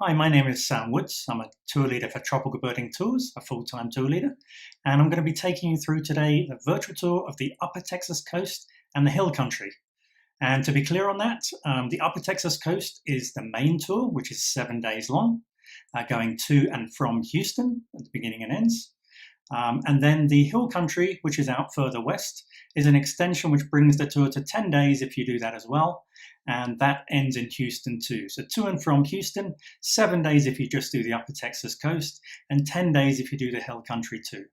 Hi, my name is Sam Woods. I'm a tour leader for Tropical Birding Tours, a full-time tour leader, and I'm going to be taking you through today the virtual tour of the Upper Texas coast and the hill country. And to be clear on that, the Upper Texas coast is the main tour, which is 7 days long, going to and from Houston at the beginning and ends. And then the hill country, which is out further west, is an extension which brings the tour to 10 days if you do that as well. And that ends in Houston too. So to and from Houston, 7 days if you just do the Upper Texas coast, and 10 days if you do the hill country too.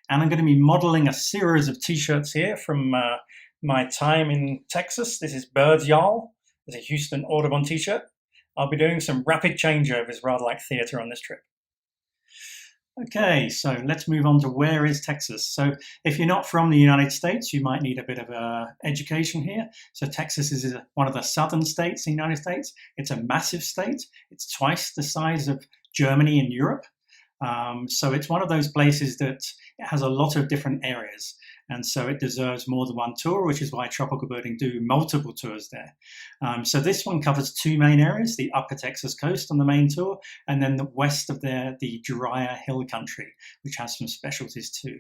And I'm going to be modeling a series of t-shirts here from my time in Texas. This is Birds Y'all. It's a Houston Audubon t-shirt. I'll be doing some rapid changeovers, rather like theater on this trip. Okay, so let's move on to where is Texas. So if you're not from the United States, you might need a bit of education here. So Texas is one of the southern states in the United States. It's a massive state. It's twice the size of Germany and Europe. So it's one of those places that has a lot of different areas. And so it deserves more than one tour, which is why Tropical Birding do multiple tours there. So this one covers two main areas, the Upper Texas coast on the main tour, and then the west of there, the drier hill country, which has some specialties too.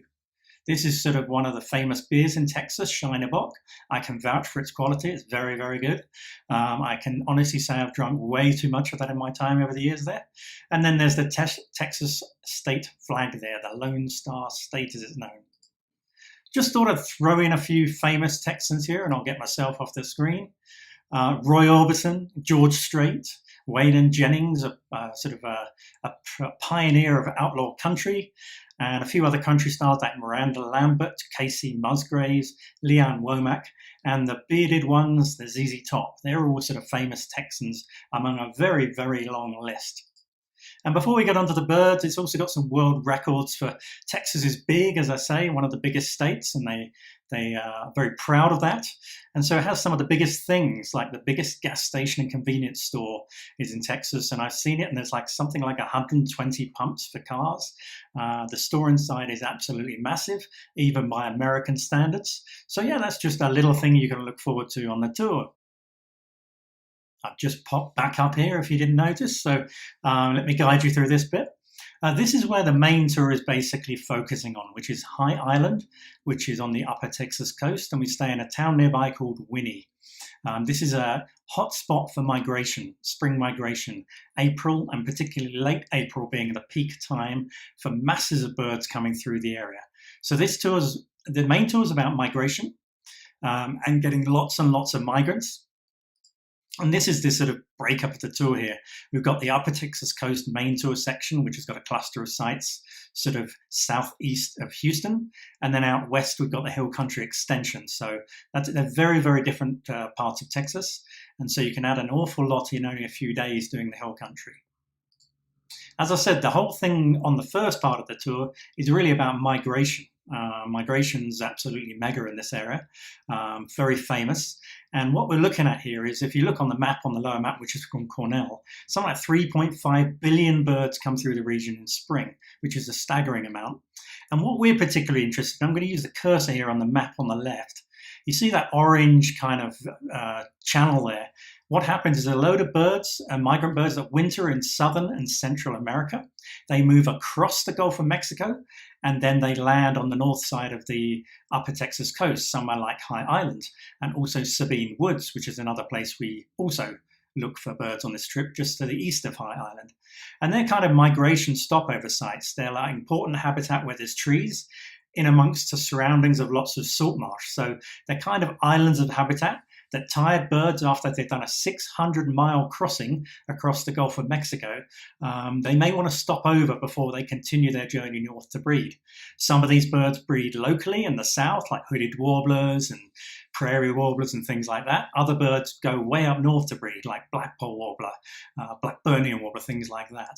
This is sort of one of the famous beers in Texas, Shiner Bock. I can vouch for its quality. It's very, very good. I can honestly say I've drunk way too much of that in my time over the years there. And then there's the Texas state flag there, the Lone Star State as it's known. Just thought I'd throw in a few famous Texans here, and I'll get myself off the screen. Roy Orbison, George Strait, Waylon Jennings, a pioneer of outlaw country, and a few other country stars like Miranda Lambert, Casey Musgraves, Leanne Womack, and the bearded ones, the ZZ Top. They're all sort of famous Texans among a very, very long list. And before we get onto the birds, it's also got some world records for Texas is big, as I say, one of the biggest states, and they are very proud of that. And so it has some of the biggest things, like the biggest gas station and convenience store is in Texas, and I've seen it, and there's like something like 120 pumps for cars. The store inside is absolutely massive, even by American standards. So yeah, that's just a little thing you can look forward to on the tour. I've just popped back up here if you didn't notice, so let me guide you through this bit. This is where the main tour is basically focusing on, which is High Island, which is on the Upper Texas coast, and we stay in a town nearby called Winnie. This is a hot spot for migration, spring migration, April and particularly late April being the peak time for masses of birds coming through the area. So the main tour is about migration and getting lots and lots of migrants. And this is this sort of breakup of the tour here. We've got the Upper Texas Coast main tour section, which has got a cluster of sites sort of southeast of Houston. And then out west, we've got the hill country extension. So they're very, very different parts of Texas. And so you can add an awful lot in only a few days doing the hill country. As I said, the whole thing on the first part of the tour is really about migration. Migration's absolutely mega in this area, very famous. And what we're looking at here is, if you look on the map, on the lower map, which is from Cornell, something like 3.5 billion birds come through the region in spring, which is a staggering amount. And what we're particularly interested in, I'm going to use the cursor here on the map on the left. You see that orange kind of channel there. What happens is a load of birds, migrant birds that winter in Southern and Central America. They move across the Gulf of Mexico, and then they land on the north side of the Upper Texas coast, somewhere like High Island, and also Sabine Woods, which is another place we also look for birds on this trip, just to the east of High Island. And they're kind of migration stopover sites. They're like important habitat where there's trees in amongst the surroundings of lots of salt marsh. So they're kind of islands of habitat that tired birds, after they've done a 600-mile crossing across the Gulf of Mexico, they may want to stop over before they continue their journey north to breed. Some of these birds breed locally in the south, like Hooded Warblers and Prairie Warblers and things like that. Other birds go way up north to breed, like Blackpoll Warbler, Blackburnian Warbler, things like that.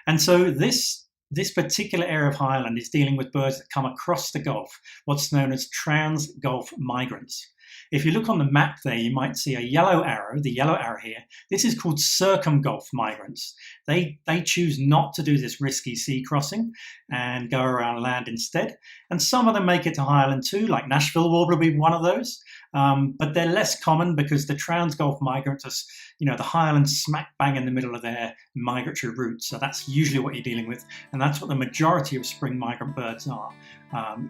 And so this particular area of High Island is dealing with birds that come across the Gulf, what's known as trans-Gulf migrants. If you look on the map there, you might see a yellow arrow, the yellow arrow here. This is called circumgulf migrants. They choose not to do this risky sea crossing and go around land instead. And some of them make it to high island too, like Nashville warbler would be one of those. But they're less common because the transgulf migrants are, the high island smack bang in the middle of their migratory route. So that's usually what you're dealing with. And that's what the majority of spring migrant birds are,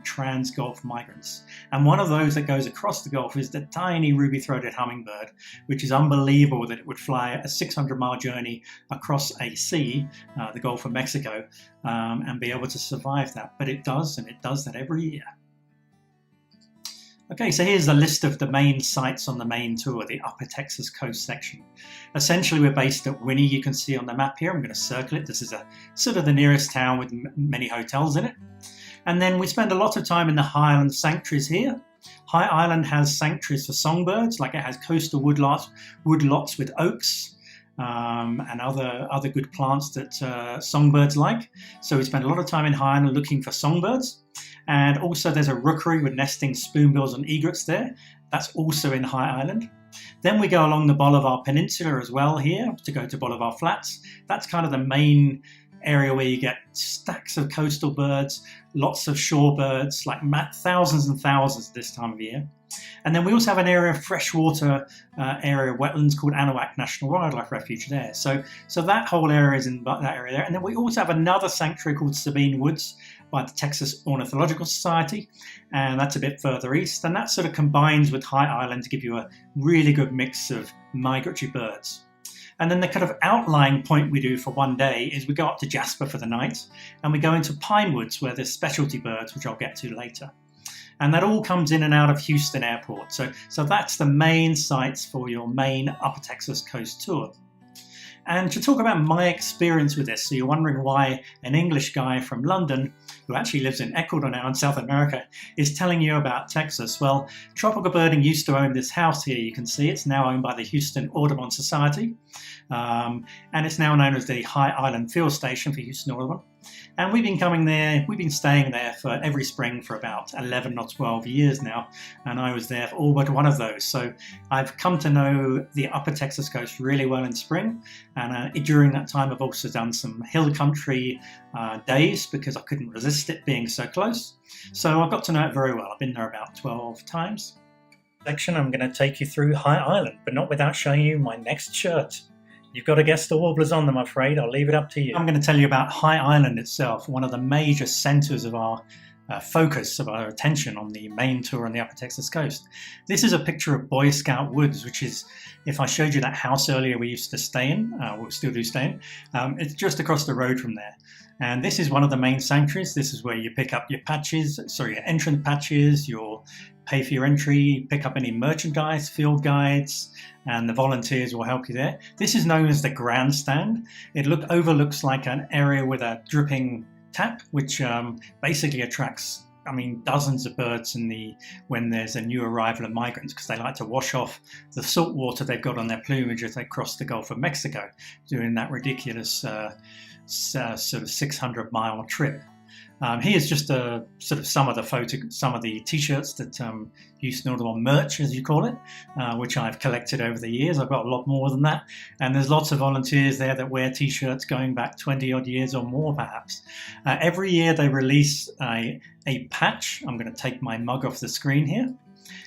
transgulf migrants. And one of those that goes across the Gulf is the tiny ruby-throated hummingbird, which is unbelievable that it would fly a 600-mile journey across a sea, the Gulf of Mexico, and be able to survive that. But it does, and it does that every year. Okay, so here's a list of the main sites on the main tour, the Upper Texas coast section. Essentially, we're based at Winnie, you can see on the map here. I'm going to circle it. This is a sort of the nearest town with many hotels in it. And then we spend a lot of time in the High Island sanctuaries here. High Island has sanctuaries for songbirds, like it has coastal woodlots with oaks and other good plants that songbirds like. So we spend a lot of time in High Island looking for songbirds. And also there's a rookery with nesting spoonbills and egrets there. That's also in High Island. Then we go along the Boulevard Peninsula as well here to go to Boulevard Flats. That's kind of the main area where you get stacks of coastal birds, lots of shorebirds, like thousands and thousands this time of year. And then we also have an area of freshwater area wetlands called Anahuac National Wildlife Refuge there. So that whole area is in that area there. And then we also have another sanctuary called Piney Woods by the Texas Ornithological Society, and that's a bit further east. And that sort of combines with High Island to give you a really good mix of migratory birds. And then the kind of outlying point we do for one day is we go up to Jasper for the night, and we go into Pine Woods where there's specialty birds, which I'll get to later. And that all comes in and out of Houston Airport. So that's the main sites for your main Upper Texas coast tour. And to talk about my experience with this, so you're wondering why an English guy from London, who actually lives in Ecuador now in South America, is telling you about Texas. Well, Tropical Birding used to own this house here. You can see it's now owned by the Houston Audubon Society. And it's now known as the High Island Field Station for Houston Audubon. And we've been staying there for every spring for about 11 or 12 years now. And I was there for all but one of those. So I've come to know the Upper Texas coast really well in spring. And during that time, I've also done some hill country days because I couldn't resist it being so close. So I've got to know it very well. I've been there about 12 times. Section, I'm going to take you through High Island, but not without showing you my next shirt. You've got to guess the warblers on them, I'm afraid. I'll leave it up to you. I'm going to tell you about High Island itself, one of the major centers of our focus of our attention on the main tour on the Upper Texas coast. This is a picture of Boy Scout Woods, which is, if I showed you that house earlier we used to stay in, we still do stay in, it's just across the road from there. And this is one of the main sanctuaries. This is where you pick up your your entrance patches, your pay for your entry, pick up any merchandise, field guides, and the volunteers will help you there. This is known as the grandstand. It overlooks like an area with a dripping tap, which basically attracts, dozens of birds when there's a new arrival of migrants, because they like to wash off the salt water they've got on their plumage as they cross the Gulf of Mexico, doing that ridiculous sort of 600-mile trip. Here's just some of the t-shirts that Houston Audubon merch, as you call it, which I've collected over the years. I've got a lot more than that, and there's lots of volunteers there that wear t-shirts going back 20 odd years or more, perhaps. Every year they release a patch. I'm going to take my mug off the screen here.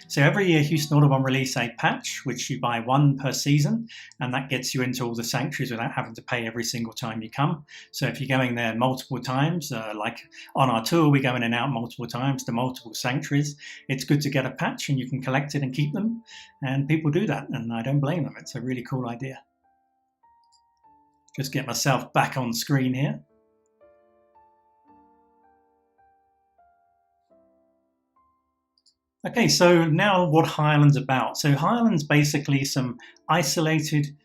So every year Houston Audubon release a patch, which you buy one per season, and that gets you into all the sanctuaries without having to pay every single time you come. So if you're going there multiple times, like on our tour, we go in and out multiple times to multiple sanctuaries, it's good to get a patch and you can collect it and keep them. And people do that, and I don't blame them. It's a really cool idea. Just get myself back on screen here. Okay, so now what High Island's about. So High Island's basically some isolated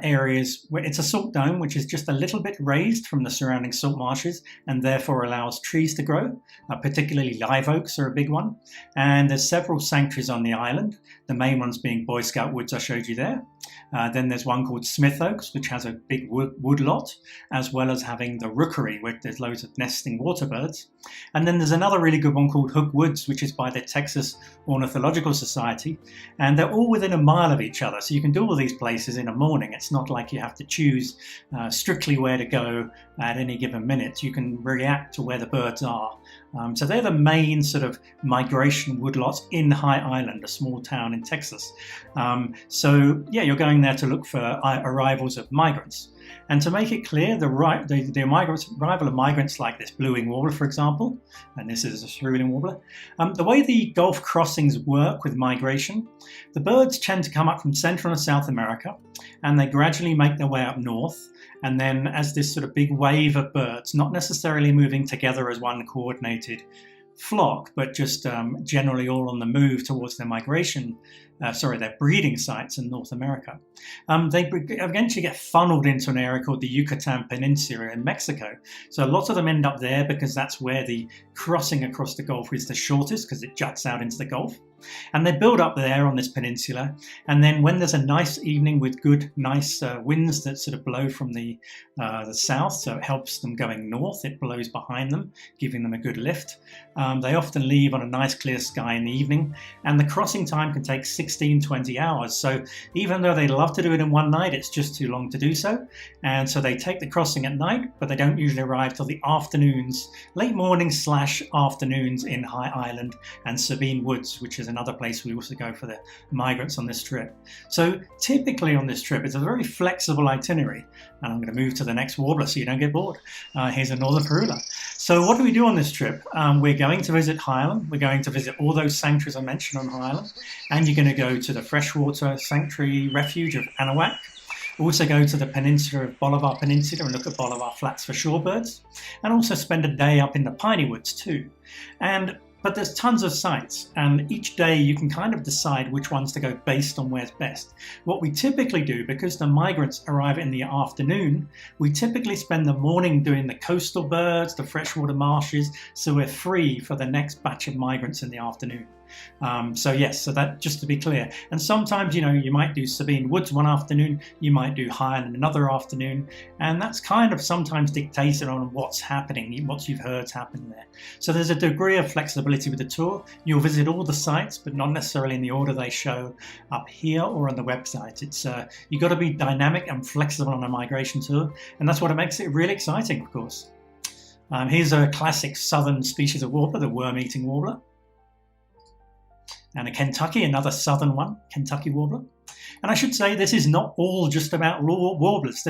areas where it's a salt dome, which is just a little bit raised from the surrounding salt marshes and therefore allows trees to grow. Particularly live oaks are a big one. And there's several sanctuaries on the island, the main ones being Boy Scout Woods I showed you there. Then there's one called Smith Oaks, which has a big woodlot, as well as having the rookery, where there's loads of nesting waterbirds. And then there's another really good one called Hook Woods, which is by the Texas Ornithological Society. And they're all within a mile of each other, so you can do all these places in a morning. It's not like you have to choose strictly where to go at any given minute. You can react to where the birds are. So they're the main sort of migration woodlots in High Island, a small town in Texas. So yeah, you're going there to look for arrivals of migrants. And to make it clear, the arrival of migrants like this blue-winged warbler, for example, and this is a shore-winged warbler, the way the Gulf crossings work with migration, the birds tend to come up from Central and South America, and they gradually make their way up north. And then as this sort of big wave of birds, not necessarily moving together as one coordinated flock, but just generally all on the move towards their their breeding sites in North America. They eventually get funneled into an area called the Yucatan Peninsula in Mexico. So a lot of them end up there because that's where the crossing across the Gulf is the shortest, because it juts out into the Gulf. And they build up there on this peninsula, and then when there's a nice evening with good, nice winds that sort of blow from the south, so it helps them going north, it blows behind them, giving them a good lift. They often leave on a nice clear sky in the evening, and the crossing time can take 16-20 hours. So even though they love to do it in one night, it's just too long to do so. And so they take the crossing at night, but they don't usually arrive till the afternoons, late mornings / afternoons in High Island and Sabine Woods, which is another place we also go for the migrants on this trip. So typically on this trip, it's a very flexible itinerary. And I'm going to move to the next warbler so you don't get bored. Here's a northern parula. So what do we do on this trip? We're going to visit High Island. We're going to visit all those sanctuaries I mentioned on High Island. And you're going to go to the freshwater sanctuary refuge of Anahuac. Also go to the peninsula of Boulevard Peninsula and look at Boulevard Flats for shorebirds. And also spend a day up in the Piney Woods too. But there's tons of sites, and each day you can kind of decide which ones to go based on where's best. What we typically do, because the migrants arrive in the afternoon, we typically spend the morning doing the coastal birds, the freshwater marshes, so we're free for the next batch of migrants in the afternoon. So that, just to be clear. And sometimes, you might do Sabine Woods one afternoon, you might do High Island another afternoon, and that's kind of sometimes dictated on what's happening, what you've heard's happening there. So there's a degree of flexibility with the tour. You'll visit all the sites, but not necessarily in the order they show up here or on the website. It's you've got to be dynamic and flexible on a migration tour, and that's what makes it really exciting, of course. Here's a classic southern species of warbler, the worm-eating warbler. And a Kentucky, another southern one, Kentucky warbler. And I should say this is not all just about warblers.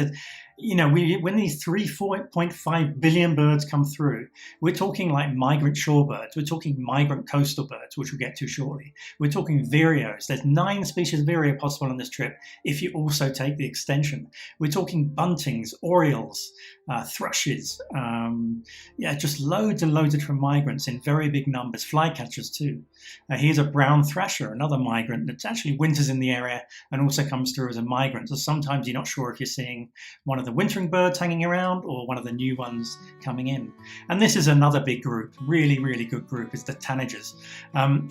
When these 3.5 billion birds come through, we're talking like migrant shorebirds, we're talking migrant coastal birds, which we'll get to shortly. We're talking vireos. There's 9 species of vireo possible on this trip if you also take the extension. We're talking buntings, orioles, thrushes, just loads and loads of different migrants in very big numbers, flycatchers too. Here's a brown thrasher, another migrant that actually winters in the area and also comes through as a migrant. So sometimes you're not sure if you're seeing one of the wintering birds hanging around or one of the new ones coming in. And this is another big group, really, really good group, is the tanagers.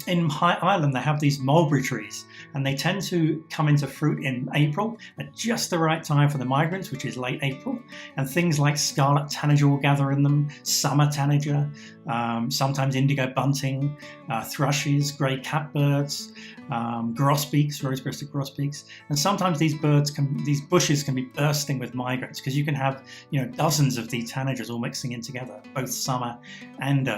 In High Island, they have these mulberry trees, and they tend to come into fruit in April at just the right time for the migrants, which is late April. And things like Scarlet Tanner will gather in them, summer tanager, sometimes indigo bunting, thrushes, grey catbirds, grosbeaks, rose-breasted grosbeaks, and sometimes these bushes can be bursting with migrants, because you can have dozens of these tanagers all mixing in together, both summer and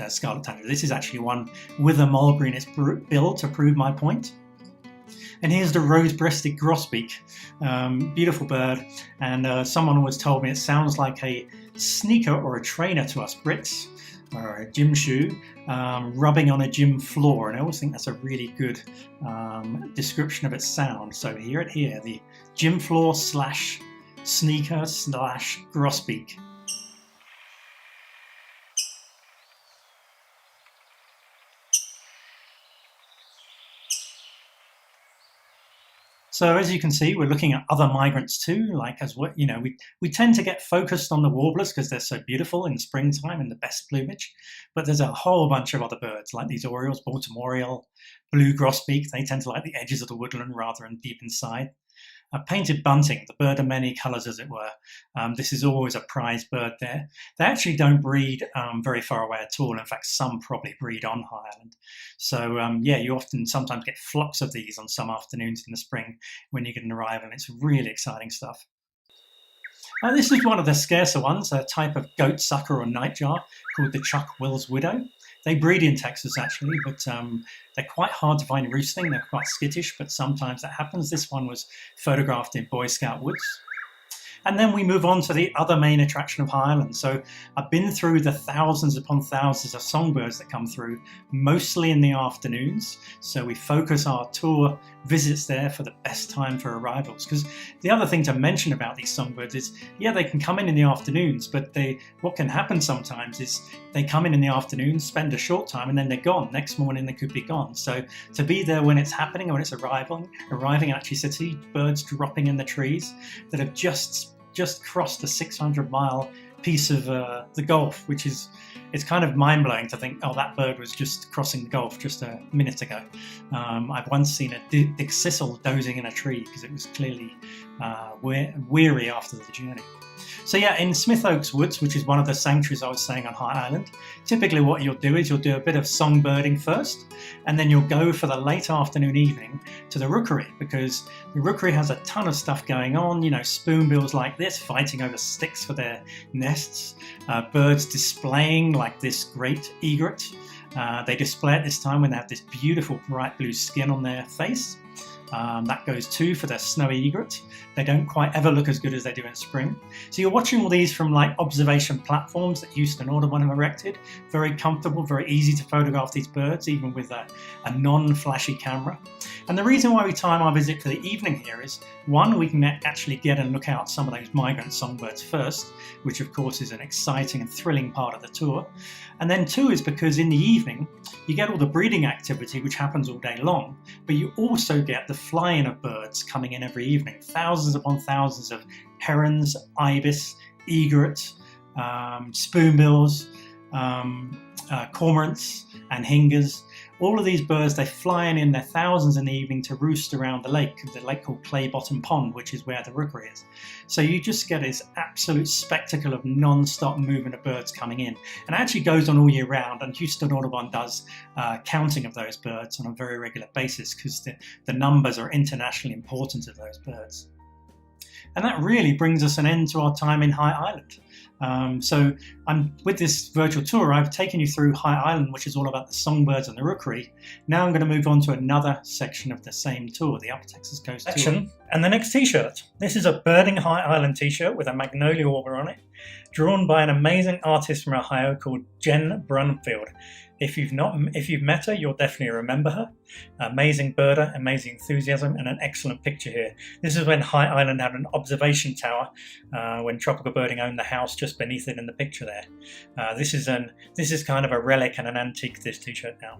Scarlet Tanner. This is actually one with a mulberry in its bill to prove my point. And here's the rose-breasted grosbeak, beautiful bird, and someone always told me it sounds like a sneaker or a trainer to us Brits, or a gym shoe, rubbing on a gym floor, and I always think that's a really good description of its sound. So here, the gym floor / sneaker / grosbeak. So as you can see, we're looking at other migrants too, like as what, we tend to get focused on the warblers because they're so beautiful in springtime and the best plumage, but there's a whole bunch of other birds like these orioles, Baltimore oriole, blue grosbeak. They tend to like the edges of the woodland rather than deep inside. Painted bunting, the bird of many colours as it were. This is always a prized bird there. They actually don't breed very far away at all. In fact, some probably breed on High Island. So yeah, you sometimes get flocks of these on some afternoons in the spring when you get an arrival, and it's really exciting stuff. This is one of the scarcer ones, a type of goat sucker or nightjar called the Chuck Will's Widow. They breed in Texas actually, but they're quite hard to find roosting. They're quite skittish, but sometimes that happens. This one was photographed in Boy Scout woods. And then we move on to the other main attraction of High Island. So I've been through the thousands upon thousands of songbirds that come through, mostly in the afternoons. So we focus our tour visits there for the best time for arrivals. Because the other thing to mention about these songbirds is, yeah, they can come in the afternoons, but what can happen sometimes is they come in the afternoons, spend a short time, and then they're gone. Next morning they could be gone. So to be there when it's happening, or when it's arriving, and actually see birds dropping in the trees that have just crossed a 600-mile piece of the Gulf, which it's kind of mind-blowing to think, oh, that bird was just crossing the Gulf just a minute ago. I've once seen a dickcissel dozing in a tree because it was clearly weary after the journey. So yeah, in Smith Oaks Woods, which is one of the sanctuaries I was saying on High Island, typically what you'll do is you'll do a bit of songbirding first, and then you'll go for the late afternoon, evening to the rookery, because the rookery has a ton of stuff going on, spoonbills like this fighting over sticks for their nests, birds displaying like this great egret. They display at this time when they have this beautiful bright blue skin on their face. That goes too for the snowy egret. They don't quite ever look as good as they do in spring. So you're watching all these from like observation platforms that Houston Audubon have erected. Very comfortable, very easy to photograph these birds, even with a non-flashy camera. And the reason why we time our visit for the evening here is, one, we can actually get and look out some of those migrant songbirds first, which of course is an exciting and thrilling part of the tour. And then two is because in the evening, you get all the breeding activity, which happens all day long, but you also get the fly-in of birds coming in every evening. Thousands upon thousands of herons, ibis, egret, spoonbills, cormorants, and hingers. All of these birds, they fly in their thousands in the evening to roost around the lake called Clay Bottom Pond, which is where the rookery is. So you just get this absolute spectacle of non-stop movement of birds coming in. And it actually goes on all year round, and Houston Audubon does counting of those birds on a very regular basis because the numbers are internationally important of those birds. And that really brings us an end to our time in High Island. So with this virtual tour, I've taken you through High Island, which is all about the songbirds and the rookery. Now I'm going to move on to another section of the same tour, the Upper Texas Coast Tour. And the next t-shirt. This is a Birding High Island t-shirt with a Magnolia Warbler on it, drawn by an amazing artist from Ohio called Jen Brunfield. If you've met her, you'll definitely remember her. Amazing birder, amazing enthusiasm, and an excellent picture here. This is when High Island had an observation tower, when Tropical Birding owned the house just beneath it in the picture there. This is kind of a relic and an antique, this t-shirt now.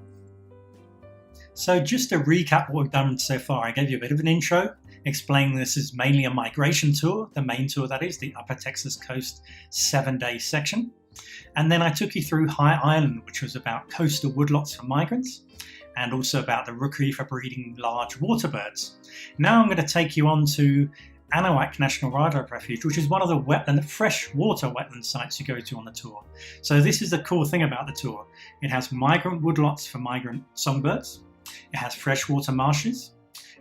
So just to recap what we've done so far, I gave you a bit of an intro, explaining this is mainly a migration tour, the main tour that is, the Upper Texas Coast 7-day section. And then I took you through High Island, which was about coastal woodlots for migrants, and also about the rookery for breeding large waterbirds. Now I'm going to take you on to Anahuac National Wildlife Refuge, which is one of the freshwater wetland sites you go to on the tour. So this is the cool thing about the tour. It has migrant woodlots for migrant songbirds. It has freshwater marshes.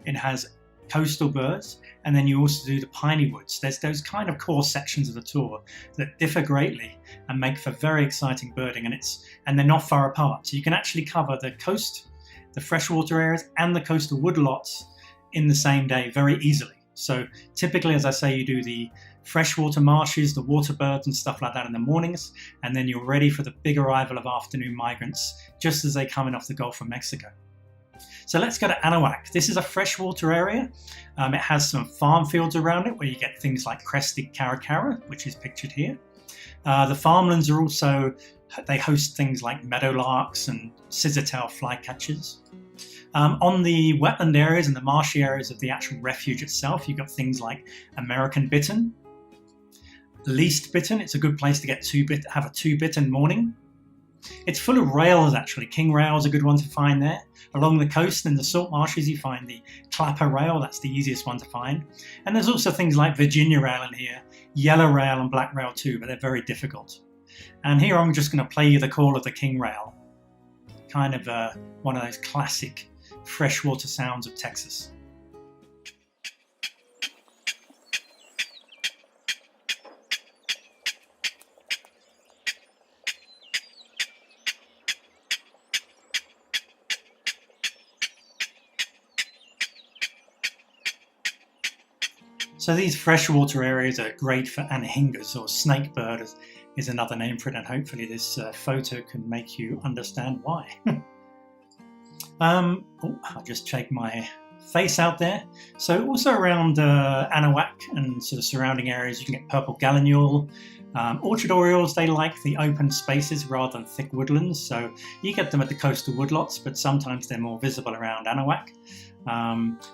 It has coastal birds, and then you also do the Piney Woods. There's those kind of core sections of the tour that differ greatly and make for very exciting birding, and they're not far apart. So you can actually cover the coast, the freshwater areas, and the coastal woodlots in the same day very easily. So typically, as I say, you do the freshwater marshes, the water birds and stuff like that in the mornings, and then you're ready for the big arrival of afternoon migrants just as they come in off the Gulf of Mexico. So let's go to Anahuac. This is a freshwater area. It has some farm fields around it where you get things like Crested Caracara, which is pictured here. The farmlands are also, they host things like meadowlarks and Scissortail Flycatchers. On the wetland areas and the marshy areas of the actual refuge itself, you've got things like American bittern, least bittern. It's a good place to get have a two-bittern morning. It's full of rails, actually. King rail is a good one to find there. Along the coast in the salt marshes, you find the clapper rail. That's the easiest one to find. And there's also things like Virginia rail in here, yellow rail and black rail too, but they're very difficult. And here I'm just going to play you the call of the king rail. Kind of one of those classic freshwater sounds of Texas. So these freshwater areas are great for anhingas, or snakebird is another name for it, and hopefully this photo can make you understand why. I'll just check my face out there. So also around Anahuac and sort of surrounding areas, you can get purple gallinule. Orchard orioles, they like the open spaces rather than thick woodlands, so you get them at the coastal woodlots, but sometimes they're more visible around Anahuac.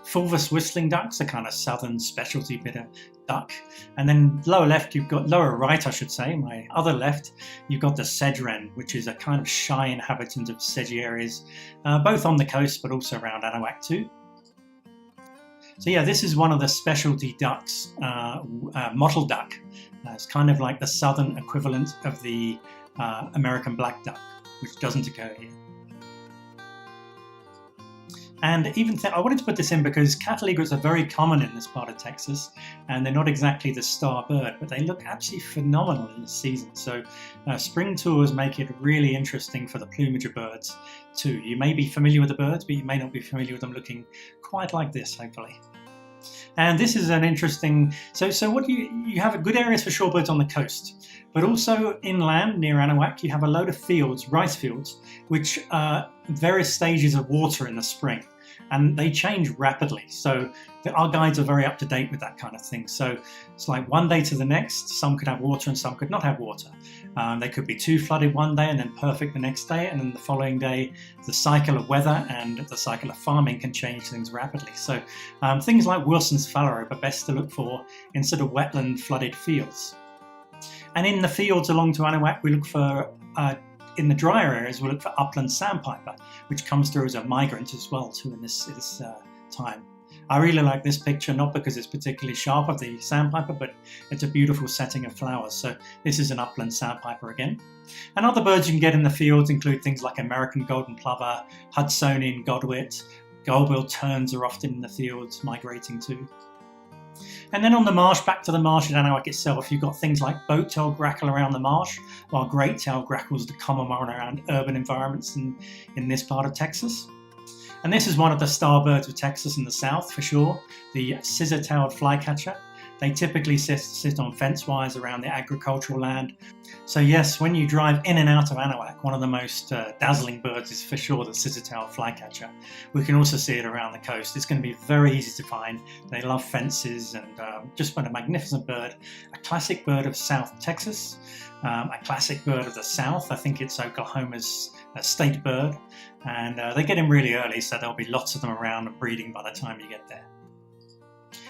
Fulvous whistling ducks, a kind of southern specialty bit of duck. And then lower right, I should say, my other left, you've got the sedge wren, which is a kind of shy inhabitant of sedgy areas, both on the coast but also around Anahuac too. So yeah, this is one of the specialty ducks, mottled duck. It's kind of like the southern equivalent of the American black duck, which doesn't occur here. And I wanted to put this in because cattle egrets are very common in this part of Texas, and they're not exactly the star bird, but they look absolutely phenomenal in the season. So spring tours make it really interesting for the plumage of birds too. You may be familiar with the birds, but you may not be familiar with them looking quite like this, hopefully. And this is an interesting, so what you have good areas for shorebirds on the coast, but also inland near Anahuac, you have a load of fields, rice fields, which are various stages of water in the spring, and they change rapidly. So our guides are very up to date with that kind of thing. So it's like one day to the next, some could have water and some could not have water. They could be too flooded one day and then perfect the next day, and then the following day, the cycle of weather and the cycle of farming can change things rapidly. So things like Wilson's phalarope are best to look for in sort of wetland flooded fields. And in the fields along to Anahuac, we look for, in the drier areas, we look for upland sandpiper, which comes through as a migrant as well too in this time. I really like this picture, not because it's particularly sharp of the sandpiper, but it's a beautiful setting of flowers. So this is an upland sandpiper again. And other birds you can get in the fields include things like American golden plover, Hudsonian godwit, gold-billed terns are often in the fields migrating too. And then on the marsh, back to the marsh at Anahuac itself, you've got things like boat-tailed grackle around the marsh, while great-tailed grackle is the common one around urban environments in this part of Texas. And this is one of the star birds of Texas in the south, for sure, the Scissortail Flycatcher. They typically sit on fence wires around the agricultural land. So yes, when you drive in and out of Anahuac, one of the most dazzling birds is for sure the Scissortail Flycatcher. We can also see it around the coast. It's going to be very easy to find. They love fences, and just a magnificent bird. A classic bird of South Texas, a classic bird of the South. I think it's Oklahoma's state bird, and they get in really early, so there'll be lots of them around and breeding by the time you get there.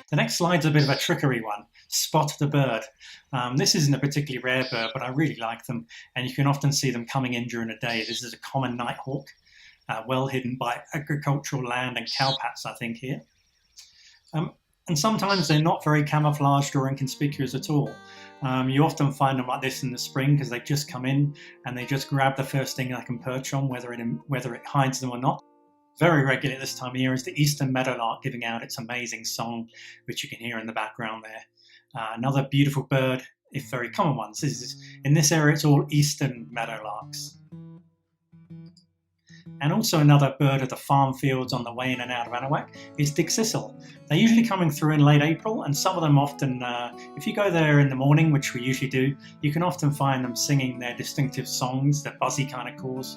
The next slide's a bit of a trickery one, spot the bird. This isn't a particularly rare bird, but I really like them, and you can often see them coming in during the day. This is a common nighthawk, well hidden by agricultural land and cowpats, I think, here. And sometimes they're not very camouflaged or inconspicuous at all. You often find them like this in the spring because they've just come in and they just grab the first thing they can perch on, whether it hides them or not. Very regular at this time of year is the eastern meadowlark giving out its amazing song, which you can hear in the background there. Another beautiful bird, if very common one. In this area, it's all eastern meadowlarks. And also another bird of the farm fields on the way in and out of Anahuac is dickcissel. They're usually coming through in late April, and some of them often, if you go there in the morning, which we usually do, you can often find them singing their distinctive songs, their buzzy kind of calls,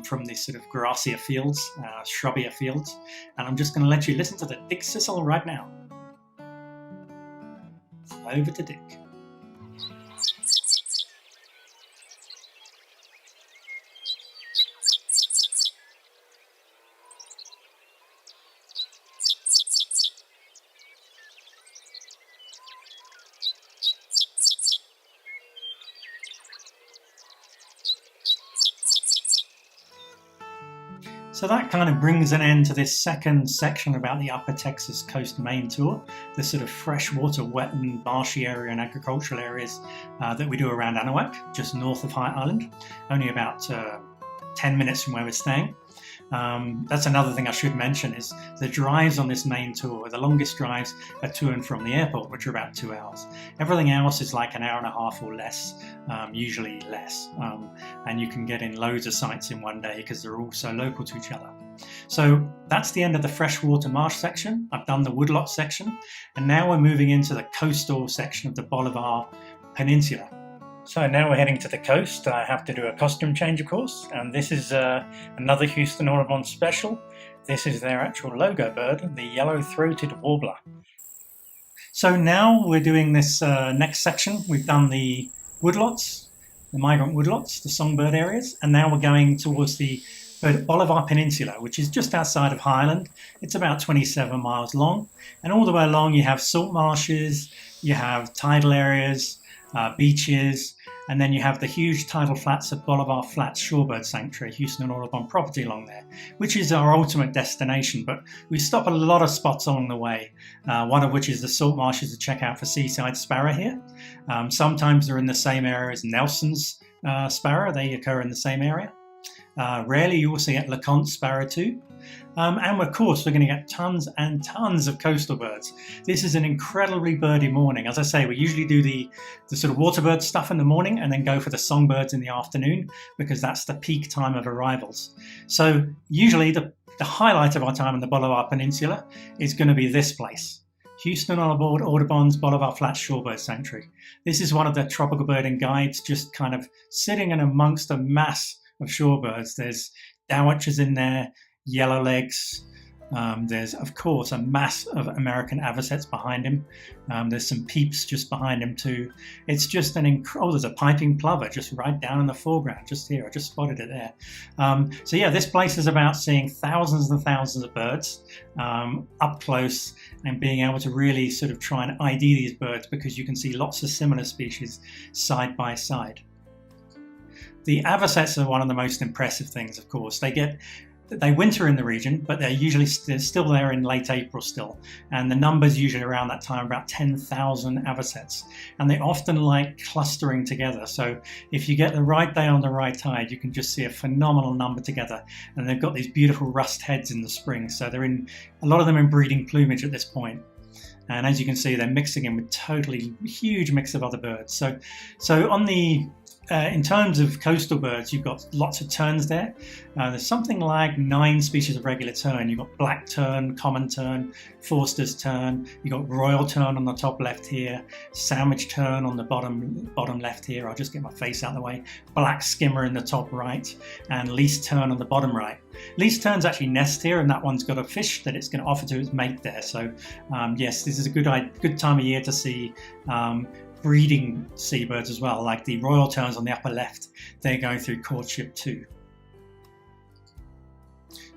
from these sort of grassier fields, shrubbier fields. And I'm just going to let you listen to the dickcissel right now. Over to Dick. So that kind of brings an end to this second section about the Upper Texas Coast Main Tour, the sort of freshwater, wetland, marshy area and agricultural areas that we do around Anahuac, just north of High Island, only about 10 minutes from where we're staying. That's another thing I should mention is the drives on this main tour. The longest drives are to and from the airport, which are about 2 hours. Everything else is like an hour and a half or less, usually less. And you can get in loads of sites in one day because they're all so local to each other. So that's the end of the freshwater marsh section. I've done the woodlot section, and now we're moving into the coastal section of the Boulevard Peninsula. So now we're heading to the coast. I have to do a costume change, of course, and this is another Houston Audubon special. This is their actual logo bird, the yellow-throated warbler. So now we're doing this next section. We've done the woodlots, the migrant woodlots, the songbird areas, and now we're going towards the Boulevard Peninsula, which is just outside of Highland. It's about 27 miles long, and all the way along you have salt marshes, you have tidal areas, beaches, and then you have the huge tidal flats of Boulevard Flats Shorebird Sanctuary, Houston Audubon property along there, which is our ultimate destination. But we stop at a lot of spots along the way, one of which is the salt marshes to check out for seaside sparrow here. Sometimes they're in the same area as Nelson's sparrow. They occur in the same area. Rarely you also get LeConte sparrow too. And of course, we're going to get tons and tons of coastal birds. This is an incredibly birdy morning. As I say, we usually do the sort of waterbird stuff in the morning and then go for the songbirds in the afternoon because that's the peak time of arrivals. So usually the highlight of our time in the Boulevard Peninsula is going to be this place. Houston Audubon's Boulevard Flats Shorebird Sanctuary. This is one of the tropical birding guides, just kind of sitting in amongst a mass of shorebirds. There's dowitchers in there, yellowlegs. There's, of course, a mass of American avocets behind him. There's some peeps just behind him too. It's just an incredible. Oh, there's a piping plover just right down in the foreground, just here. I just spotted it there. So yeah, this place is about seeing thousands and thousands of birds up close and being able to really sort of try and ID these birds because you can see lots of similar species side by side. The avocets are one of the most impressive things, of course. They winter in the region, but they're usually still there in late April still. And the numbers usually around that time are about 10,000 avocets. And they often like clustering together. So if you get the right day on the right tide, you can just see a phenomenal number together. And they've got these beautiful rust heads in the spring. So they're in, a lot of them in breeding plumage at this point. And as you can see, they're mixing in with totally huge mix of other birds. So on the in terms of coastal birds, you've got lots of terns there. There's something like 9 species of regular tern. You've got black tern, common tern, Forster's tern. You've got royal tern on the top left here, sandwich tern on the bottom left here. I'll just get my face out of the way. Black skimmer in the top right, and least tern on the bottom right. Least terns actually nest here, and that one's got a fish that it's going to offer to its mate there. So yes, this is a good time of year to see breeding seabirds as well, like the royal terns on the upper left. They're going through courtship too.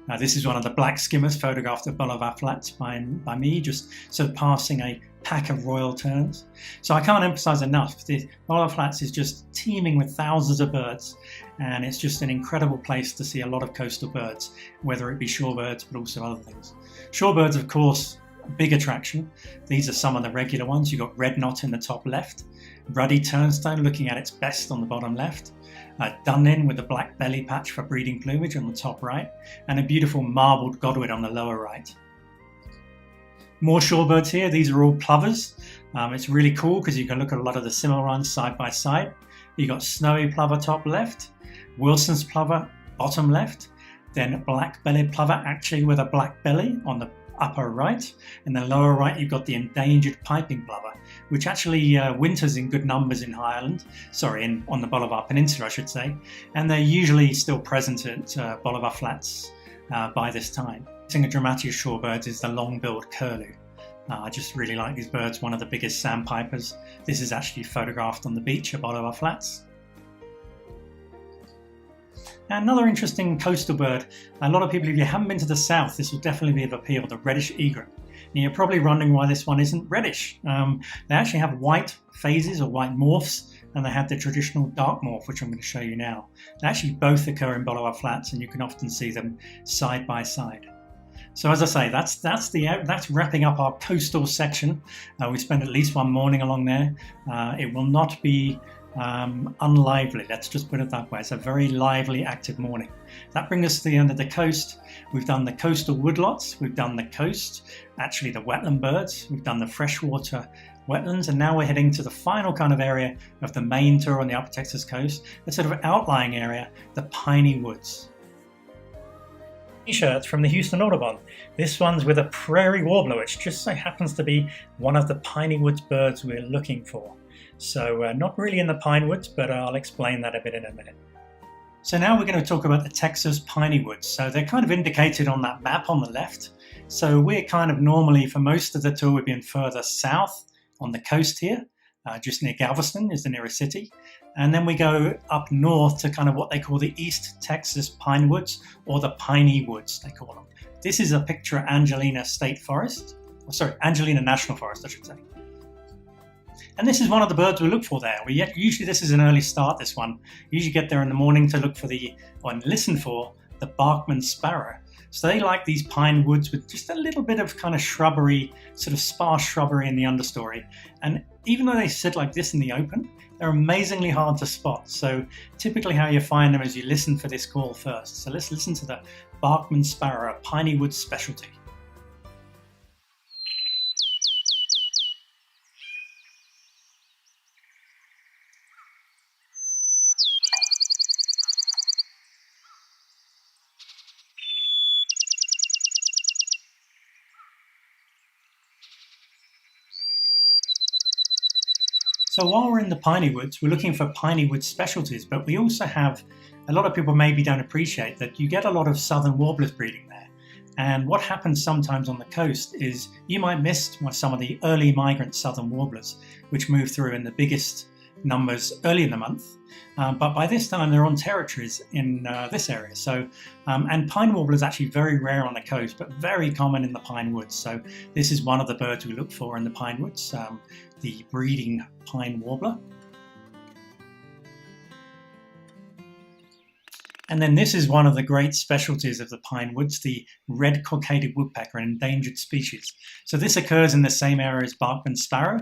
Now this is one of the black skimmers photographed at Boulevard Flats by me, just sort of passing a pack of royal terns. So I can't emphasize enough, the Boulevard Flats is just teeming with thousands of birds, and it's just an incredible place to see a lot of coastal birds, whether it be shorebirds but also other things. Shorebirds, of course, big attraction. These are some of the regular ones. You've got red knot in the top left, ruddy turnstone looking at its best on the bottom left, dunlin with a black belly patch for breeding plumage on the top right, and a beautiful marbled godwit on the lower right. More shorebirds here. These are all plovers. It's really cool because you can look at a lot of the similar ones side by side. You've got snowy plover top left, Wilson's plover bottom left, then black-bellied plover actually with a black belly on the upper right, and the lower right you've got the endangered piping plover, which actually winters in good numbers in Highland, on the Boulevard Peninsula I should say, and they're usually still present at Boulevard Flats by this time. A dramatic shorebirds is the long-billed curlew. I just really like these birds, one of the biggest sandpipers. This is actually photographed on the beach at Boulevard Flats. Another interesting coastal bird, a lot of people, if you haven't been to the south, this will definitely be of appeal, the Reddish Egret. And you're probably wondering why this one isn't reddish. They actually have white phases or white morphs and they had the traditional dark morph, which I'm going to show you now. They actually both occur in Boulevard Flats, and you can often see them side by side. So as I say, that's wrapping up our coastal section. We spend at least one morning along there. It will not be unlively, let's just put it that way. It's a very lively, active morning. That brings us to the end of the coast. We've done the coastal woodlots, we've done the coast, actually the wetland birds, we've done the freshwater wetlands, and now we're heading to the final kind of area of the main tour on the Upper Texas coast, the sort of outlying area, the Piney Woods. T-shirts from the Houston Audubon. This one's with a Prairie Warbler, which just so happens to be one of the Piney Woods birds we're looking for. So not really in the pine woods, but I'll explain that a bit in a minute. So now we're going to talk about the Texas Piney Woods. So they're kind of indicated on that map on the left. So we're kind of normally, for most of the tour, we've been further south on the coast here, just near Galveston is the nearest city. And then we go up north to kind of what they call the East Texas Pine Woods, or the Piney Woods, they call them. This is a picture of Angelina State Forest, or sorry, Angelina National Forest, I should say. And this is one of the birds we look for there. Usually this is an early start, this one. You usually get there in the morning to look for and listen for the Bachman sparrow. So they like these pine woods with just a little bit of kind of shrubbery, sort of sparse shrubbery in the understory. And even though they sit like this in the open, they're amazingly hard to spot. So typically how you find them is you listen for this call first. So let's listen to the Bachman sparrow, a Piney Woods specialty. So while we're in the Piney Woods, we're looking for Piney Woods specialties, but we also have, a lot of people maybe don't appreciate that you get a lot of southern warblers breeding there. And what happens sometimes on the coast is you might miss some of the early migrant southern warblers, which move through in the biggest numbers early in the month. But by this time they're on territories in this area. So, and pine warbler is actually very rare on the coast, but very common in the pine woods. So this is one of the birds we look for in the pine woods, the breeding pine warbler. And then this is one of the great specialties of the pine woods, the red-cockaded woodpecker, an endangered species. So this occurs in the same area as Bachman sparrow,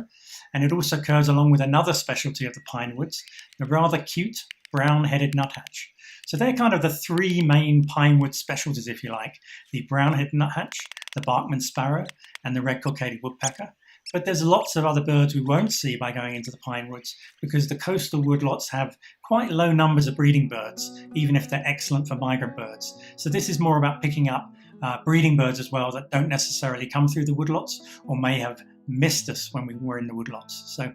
and it also occurs along with another specialty of the pine woods, the rather cute brown-headed nuthatch. So they're kind of the three main pine wood specialties, if you like, the brown-headed nuthatch, the Bachman sparrow, and the red-cockaded woodpecker. But there's lots of other birds we won't see by going into the pine woods because the coastal woodlots have quite low numbers of breeding birds, even if they're excellent for migrant birds. So this is more about picking up breeding birds as well that don't necessarily come through the woodlots or may have missed us when we were in the woodlots. So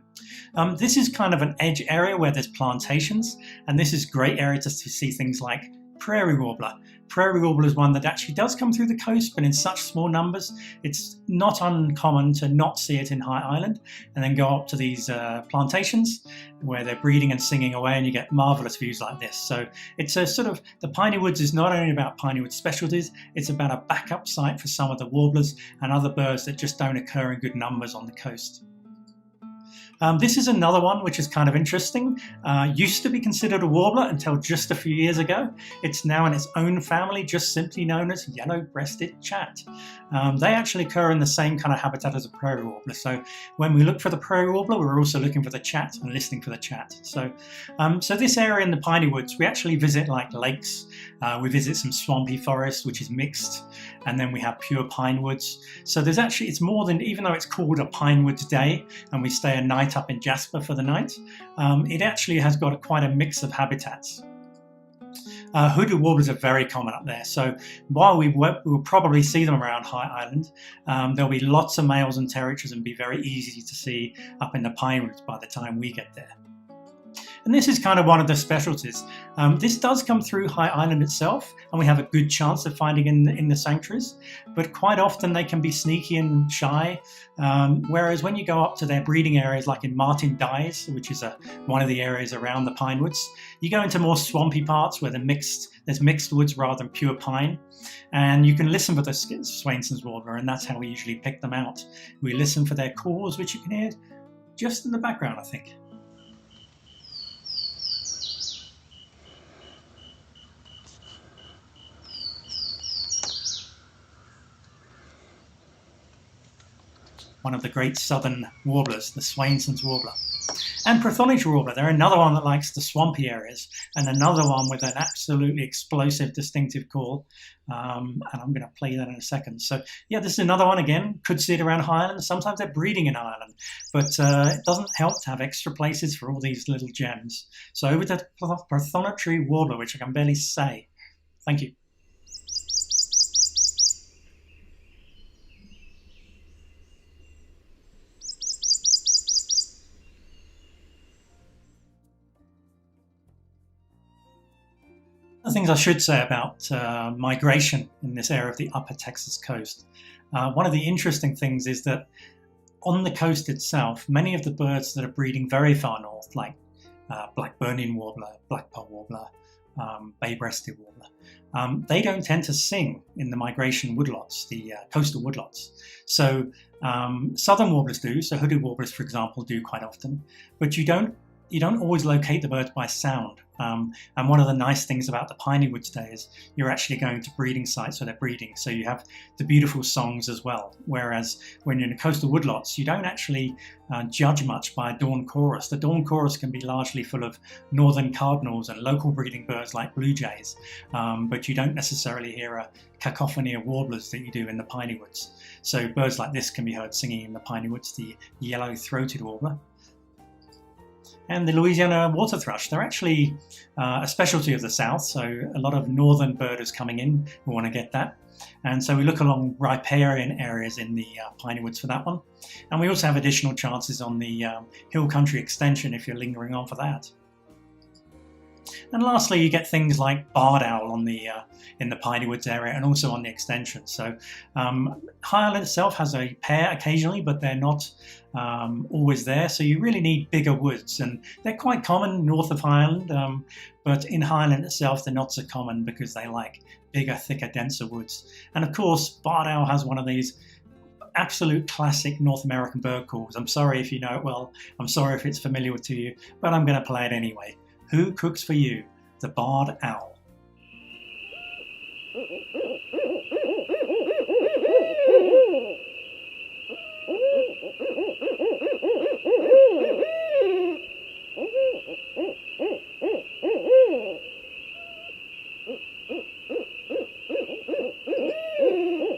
this is kind of an edge area where there's plantations, and this is a great area to see things like Prairie Warbler. Prairie Warbler is one that actually does come through the coast, but in such small numbers, it's not uncommon to not see it in High Island and then go up to these plantations where they're breeding and singing away, and you get marvelous views like this. So it's a sort of, the Piney Woods is not only about Piney Wood specialties, it's about a backup site for some of the warblers and other birds that just don't occur in good numbers on the coast. This is another one which is kind of interesting. Used to be considered a warbler until just a few years ago. It's now in its own family, just simply known as yellow-breasted chat. They actually occur in the same kind of habitat as a prairie warbler. So when we look for the prairie warbler, we're also looking for the chat and listening for the chat. So, so this area in the Piney Woods, we actually visit like lakes. We visit some swampy forest, which is mixed, and then we have pure pine woods. So there's actually, it's more than, even though it's called a Pine Woods Day, and we stay a night up in Jasper for the night, it actually has got quite a mix of habitats. Hooded Warblers are very common up there, so while we will probably see them around High Island, there'll be lots of males and territories and be very easy to see up in the Pine Woods by the time we get there. And this is kind of one of the specialties. This does come through High Island itself, and we have a good chance of finding in the sanctuaries, but quite often they can be sneaky and shy, whereas when you go up to their breeding areas like in Martin Dyes, which is one of the areas around the pine woods, you go into more swampy parts where there's mixed woods rather than pure pine, and you can listen for the Swainson's warbler, and that's how we usually pick them out. We listen for their calls, which you can hear just in the background, I think. one of the great southern warblers, the Swainson's warbler. And Prothonic warbler, they're another one that likes the swampy areas, and another one with an absolutely explosive, distinctive call. And I'm going to play that in a second. So yeah, this is another one again. Could see it around High Island. Sometimes they're breeding in High Island, but it doesn't help to have extra places for all these little gems. So over to Prothonic warbler, which I can barely say. Thank you. The things I should say about migration in this area of the upper Texas coast. One of the interesting things is that on the coast itself, many of the birds that are breeding very far north, like black-burnian warbler, black-pearl warbler, bay-breasted warbler, they don't tend to sing in the migration woodlots, the coastal woodlots. So southern warblers do, so hooded warblers, for example, do quite often, but you don't always locate the birds by sound. And one of the nice things about the Piney Woods day is you're actually going to breeding sites where they're breeding, so you have the beautiful songs as well. Whereas when you're in the coastal woodlots, you don't actually judge much by a dawn chorus. The dawn chorus can be largely full of northern cardinals and local breeding birds like blue jays, but you don't necessarily hear a cacophony of warblers that you do in the Piney Woods. So birds like this can be heard singing in the Piney Woods, the yellow-throated warbler. And the Louisiana water thrush, they're actually a specialty of the South, so a lot of northern birders coming in who want to get that. And so we look along riparian areas in the Piney Woods for that one. And we also have additional chances on the hill country extension if you're lingering on for that. And lastly, you get things like barred owl on the in the Piney Woods area and also on the extension. So High Island itself has a pair occasionally, but they're not always there. So you really need bigger woods, and they're quite common north of High Island, but in High Island itself, they're not so common because they like bigger, thicker, denser woods. And of course, barred owl has one of these absolute classic North American bird calls. I'm sorry if you know it well. I'm sorry if it's familiar to you, but I'm going to play it anyway. Who cooks for you? The barred owl.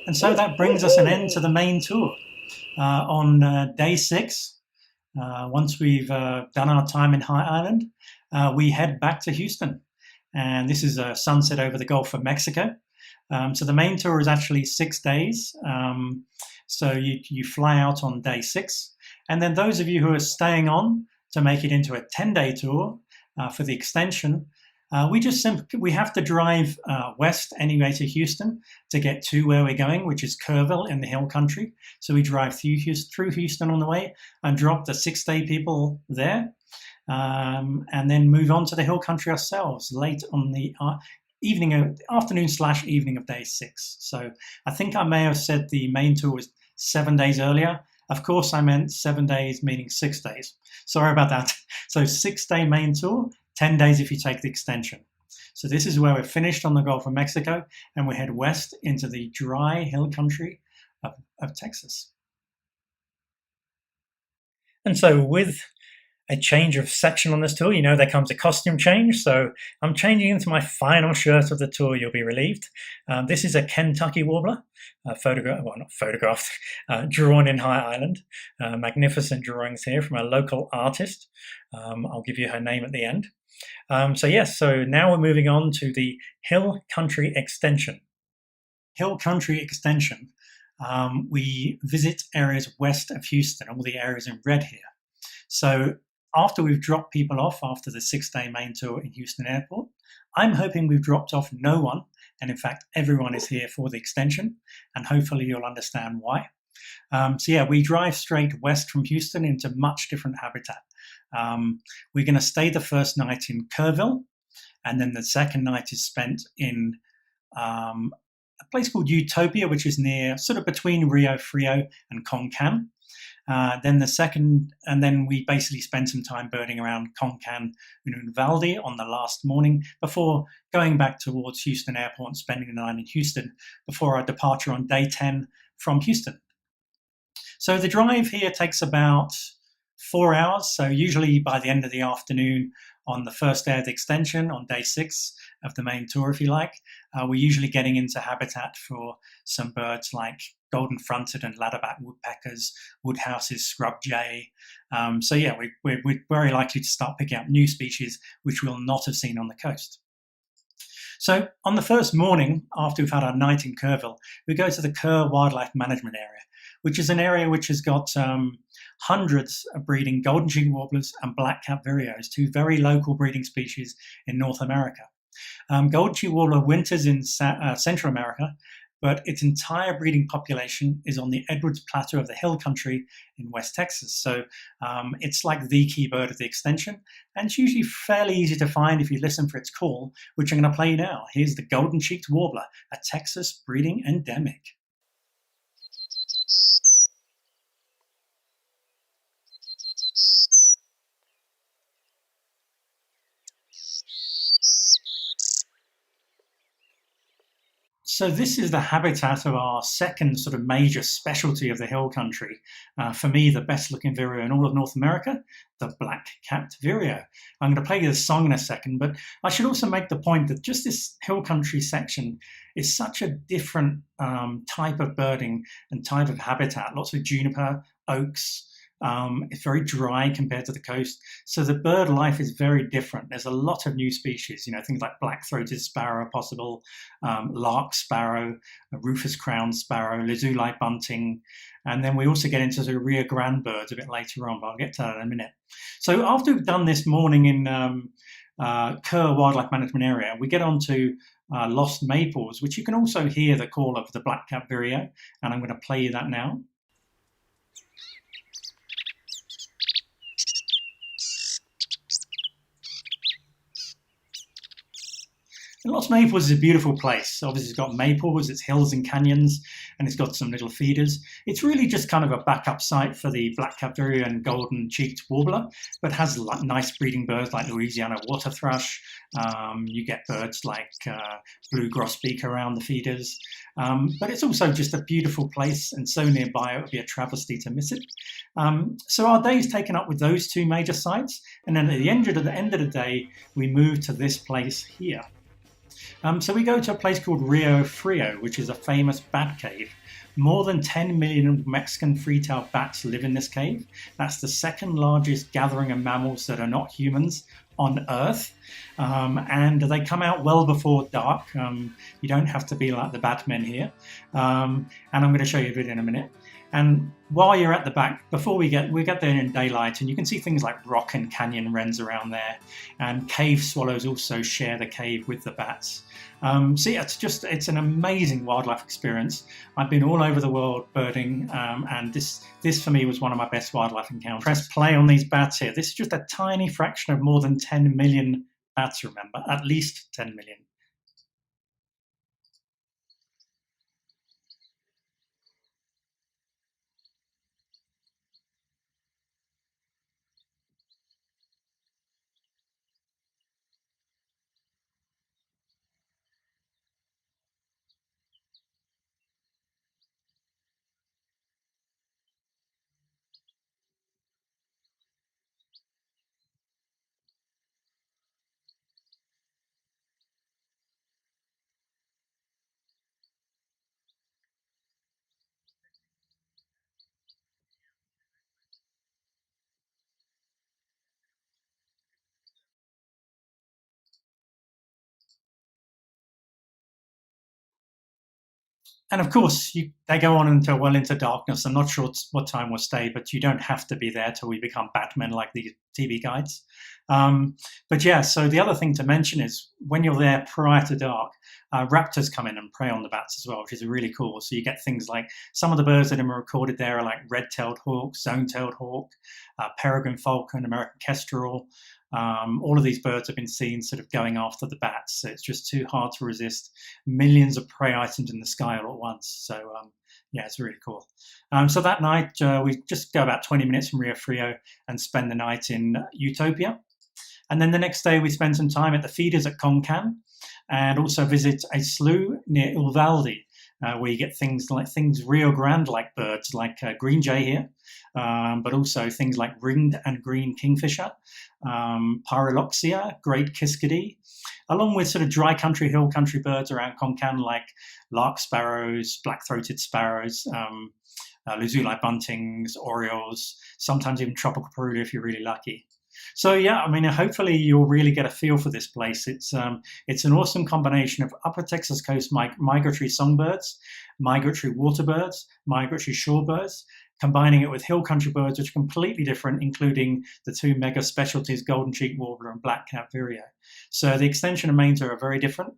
And so that brings us an end to the main tour. On day 6, once we've done our time in High Island, we head back to Houston. And this is a sunset over the Gulf of Mexico. So the main tour is actually 6 days. So you fly out on day 6. And then those of you who are staying on to make it into a 10-day tour for the extension, we have to drive west anyway to Houston to get to where we're going, which is Kerrville in the hill country. So we drive through Houston on the way and drop the 6-day people there, and then move on to the hill country ourselves late on the afternoon/evening of day 6. So I think I may have said the main tour was 7 days earlier. Of course, I meant 7 days, meaning 6 days. Sorry about that. So 6-day main tour, 10 days if you take the extension. So this is where we're finished on the Gulf of Mexico, and we head west into the dry hill country of Texas. And so with a change of section on this tour, there comes a costume change. So I'm changing into my final shirt of the tour, you'll be relieved. This is a Kentucky warbler, drawn in High Island. Magnificent drawings here from a local artist. I'll give you her name at the end. So now we're moving on to the hill country extension. Hill country extension, we visit areas west of Houston, all the areas in red here. So after we've dropped people off after the 6-day main tour in Houston Airport, I'm hoping we've dropped off no one, and in fact everyone is here for the extension, and hopefully you'll understand why. We drive straight west from Houston into much different habitat. We're going to stay the first night in Kerrville, and then the second night is spent in a place called Utopia, which is near, sort of between Rio Frio and Concan. Then we basically spend some time birding around Concan and Uvalde on the last morning before going back towards Houston Airport and spending the night in Houston before our departure on day 10 from Houston. So the drive here takes about 4 hours. So usually by the end of the afternoon on the first day of the extension, on day 6 of the main tour, if you like, we're usually getting into habitat for some birds like golden-fronted and ladderback woodpeckers, woodhouses, scrub jay. So yeah, we're very likely to start picking up new species which we'll not have seen on the coast. So on the first morning, after we've had our night in Kerrville, we go to the Kerr Wildlife Management Area, which is an area which has got hundreds of breeding golden-cheeked warblers and black-capped vireos, 2 very local breeding species in North America. Golden-cheeked warbler winters in Central America, but its entire breeding population is on the Edwards Plateau of the Hill Country in West Texas. So it's like the key bird of the extension, and it's usually fairly easy to find if you listen for its call, which I'm going to play now. Here's the golden-cheeked warbler, a Texas breeding endemic. So this is the habitat of our second sort of major specialty of the hill country. For me, the best looking vireo in all of North America, the black-capped vireo. I'm going to play you the song in a second, but I should also make the point that just this hill country section is such a different type of birding and type of habitat. Lots of juniper, oaks. It's very dry compared to the coast. So the bird life is very different. There's a lot of new species, things like black-throated sparrow possible, lark sparrow, rufous crowned sparrow, lazuli bunting. And then we also get into the Rio Grande birds a bit later on, but I'll get to that in a minute. So after we've done this morning in Kerr Wildlife Management Area, we get on to lost maples, which you can also hear the call of the black-capped vireo. And I'm going to play you that now. And Lost Maples is a beautiful place. Obviously, it's got maples, it's hills and canyons, and it's got some little feeders. It's really just kind of a backup site for the black-capped vireo and golden-cheeked warbler, but has nice breeding birds like Louisiana water thrush. You get birds like blue grosbeak around the feeders. But it's also just a beautiful place and so nearby it would be a travesty to miss it. So our day is taken up with those 2 major sites, and then at the end of the day, we move to this place here. So we go to a place called Rio Frio, which is a famous bat cave. More than 10 million Mexican free-tailed bats live in this cave. That's the second largest gathering of mammals that are not humans on Earth. And they come out well before dark. You don't have to be like the Batmen here. And I'm going to show you a video in a minute. And while you're at the back, before we get there in daylight, and you can see things like rock and canyon wrens around there, and cave swallows also share the cave with the bats. So yeah, it's an amazing wildlife experience. I've been all over the world birding, and this for me was one of my best wildlife encounters. Press play on these bats here. This is just a tiny fraction of more than 10 million bats, remember, at least 10 million. And of course, they go on until well into darkness. I'm not sure what time we'll stay, but you don't have to be there till we become Batmen like the TV guides. But yeah, so the other thing to mention is when you're there prior to dark, raptors come in and prey on the bats as well, which is really cool. So you get things like some of the birds that are recorded there are like red-tailed hawk, zone-tailed hawk, peregrine falcon, American kestrel. All of these birds have been seen sort of going after the bats. So it's just too hard to resist millions of prey items in the sky all at once. So yeah, it's really cool. So that night, we just go about 20 minutes from Rio Frio and spend the night in Utopia. And then the next day, we spend some time at the feeders at Concan and also visit a slough near Uvalde. where you get things Rio Grande-like birds, like green jay here, but also things like ringed and green kingfisher, Pyriloxia, great kiskadee, along with sort of dry country, hill country birds around Konkan, like lark sparrows, black-throated sparrows, lazuli buntings, orioles, sometimes even tropical perulia if you're really lucky. So yeah, I mean, hopefully you'll really get a feel for this place. It's an awesome combination of upper Texas coast migratory songbirds, migratory waterbirds, migratory shorebirds, combining it with hill country birds, which are completely different, including the two mega specialties, golden-cheeked warbler and black-capped vireo. So the extension of main tour are very different.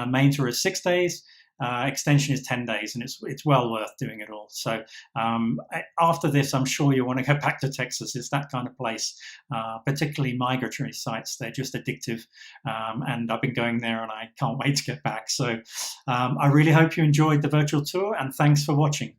Main tour is 6 days. Extension is 10 days, and it's well worth doing it all. So after this, I'm sure you want to go back to Texas. It's that kind of place, particularly migratory sites. They're just addictive, and I've been going there, and I can't wait to get back. So I really hope you enjoyed the virtual tour, and thanks for watching.